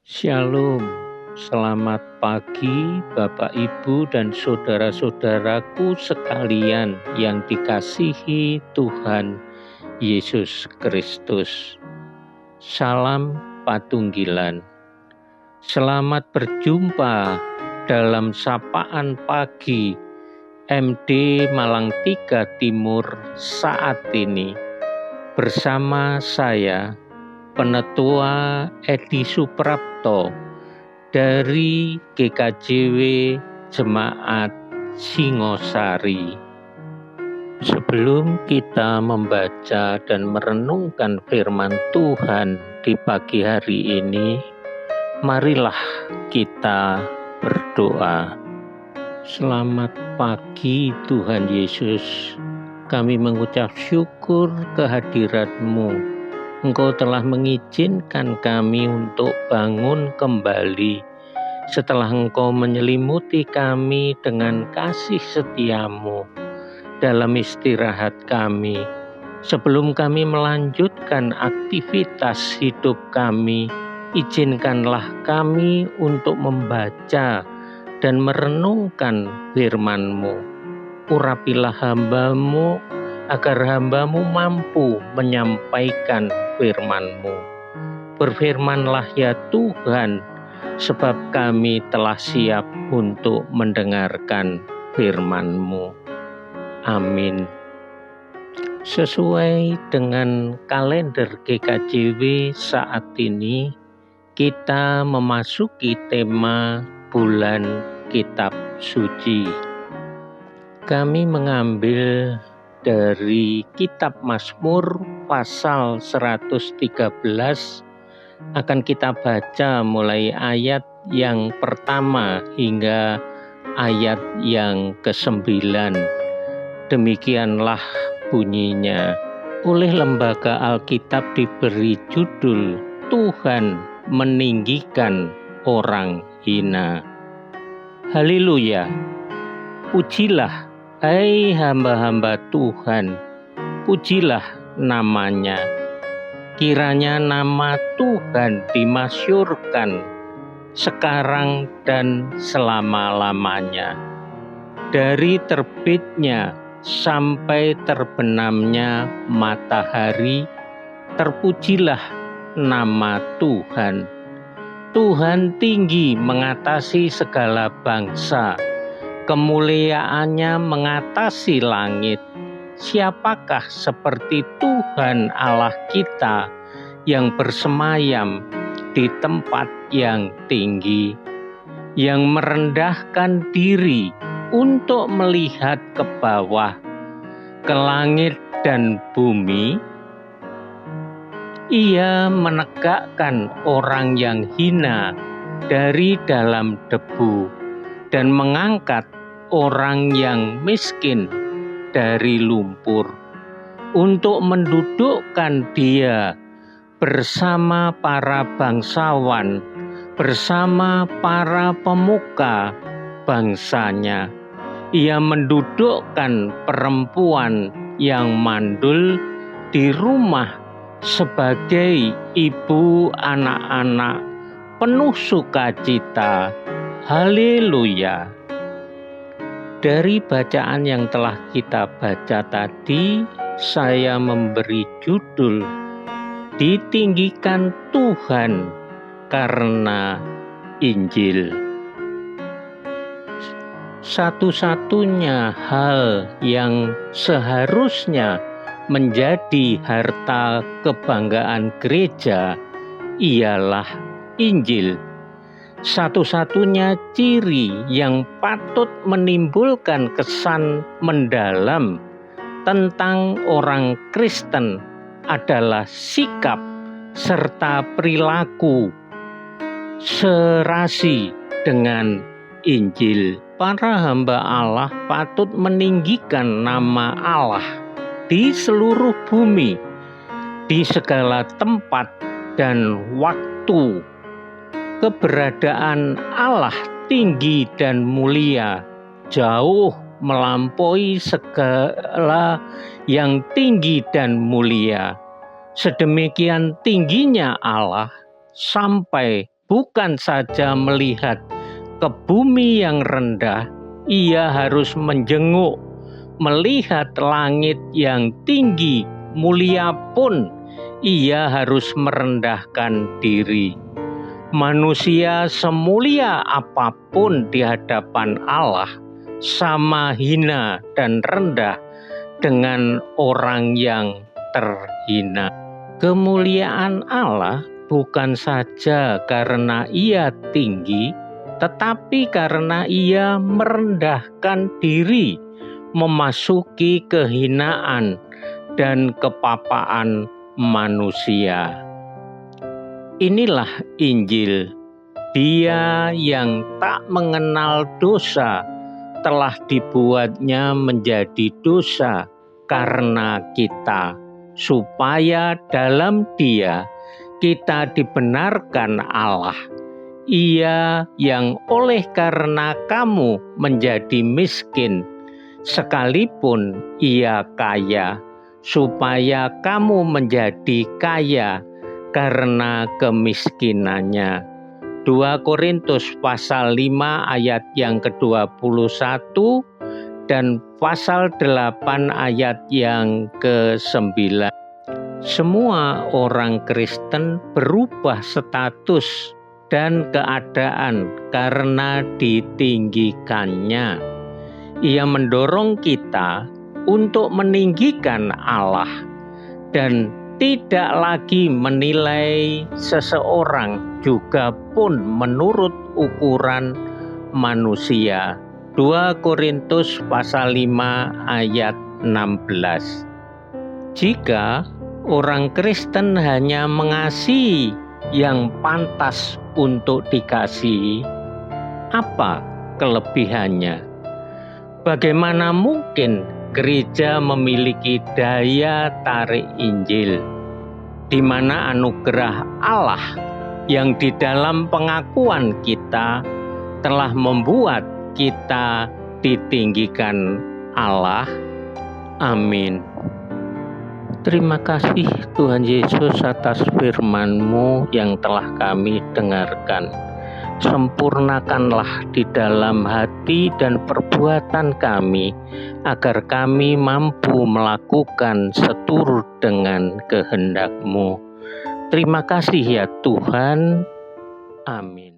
Shalom, selamat pagi Bapak Ibu dan saudara-saudaraku sekalian yang dikasihi Tuhan Yesus Kristus. Salam Patunggilan. Selamat berjumpa dalam sapaan pagi MD Malang 3 Timur saat ini bersama saya Penetua Edi Suprapto dari GKJW Jemaat Singosari. Sebelum kita membaca dan merenungkan firman Tuhan di pagi hari ini, marilah kita berdoa. Selamat pagi Tuhan Yesus, kami mengucap syukur kehadirat-Mu. Engkau telah mengizinkan kami untuk bangun kembali setelah Engkau menyelimuti kami dengan kasih setia-Mu dalam istirahat kami. Sebelum kami melanjutkan aktivitas hidup kami, izinkanlah kami untuk membaca dan merenungkan firman-Mu. Urapilah hamba-Mu agar hamba-Mu mampu menyampaikan firman-Mu. Berfirmanlah ya Tuhan, sebab kami telah siap untuk mendengarkan firman-Mu. Amin. Sesuai dengan kalender GKJW saat ini, kita memasuki tema bulan Kitab Suci. Kami mengambil dari Kitab Mazmur pasal 113, akan kita baca mulai ayat yang pertama hingga ayat yang ke-9. Demikianlah bunyinya. Oleh Lembaga Alkitab diberi judul Tuhan meninggikan orang hina. Haleluya. Pujilah hai hamba-hamba Tuhan, pujilah namanya. Kiranya nama Tuhan dimasyhurkan sekarang dan selama-lamanya. Dari terbitnya sampai terbenamnya matahari, terpujilah nama Tuhan. Tuhan tinggi mengatasi segala bangsa, kemuliaannya mengatasi langit. Siapakah seperti Tuhan Allah kita yang bersemayam di tempat yang tinggi, yang merendahkan diri untuk melihat ke bawah, ke langit dan bumi? Ia menegakkan orang yang hina dari dalam debu dan mengangkat orang yang miskin dari lumpur, untuk mendudukkan dia bersama para bangsawan, bersama para pemuka bangsanya. Ia mendudukkan perempuan yang mandul di rumah sebagai ibu anak-anak penuh sukacita. Haleluya. Dari bacaan yang telah kita baca tadi, saya memberi judul Ditinggikan Tuhan karena Injil. Satu-satunya hal yang seharusnya menjadi harta kebanggaan gereja ialah Injil. Satu-satunya ciri yang patut menimbulkan kesan mendalam tentang orang Kristen adalah sikap serta perilaku serasi dengan Injil. Para hamba Allah patut meninggikan nama Allah di seluruh bumi, di segala tempat dan waktu. Keberadaan Allah tinggi dan mulia, jauh melampaui segala yang tinggi dan mulia. Sedemikian tingginya Allah sampai bukan saja melihat ke bumi yang rendah, ia harus menjenguk, melihat langit yang tinggi, mulia pun ia harus merendahkan diri. Manusia semulia apapun di hadapan Allah sama hina dan rendah dengan orang yang terhina. Kemuliaan Allah bukan saja karena ia tinggi, tetapi karena ia merendahkan diri, memasuki kehinaan dan kepapaan manusia. Inilah Injil. Dia yang tak mengenal dosa telah dibuatnya menjadi dosa karena kita, supaya dalam Dia kita dibenarkan Allah. Ia yang oleh karena kamu menjadi miskin, sekalipun ia kaya, supaya kamu menjadi kaya karena kemiskinannya. 2 Korintus pasal 5 ayat yang ke-21 dan pasal 8 ayat yang ke-9. Semua orang Kristen berubah status dan keadaan karena ditinggikannya. Ia mendorong kita untuk meninggikan Allah dan tidak lagi menilai seseorang juga pun menurut ukuran manusia. 2 Korintus pasal 5 ayat 16. Jika orang Kristen hanya mengasihi yang pantas untuk dikasihi, apa kelebihannya? Bagaimana mungkin gereja memiliki daya tarik Injil, di mana anugerah Allah yang di dalam pengakuan kita telah membuat kita ditinggikan Allah? Amin. Terima kasih Tuhan Yesus atas firman-Mu yang telah kami dengarkan. Sempurnakanlah di dalam hati dan perbuatan kami, agar kami mampu melakukan seturut dengan kehendak-Mu. Terima kasih ya Tuhan. Amin.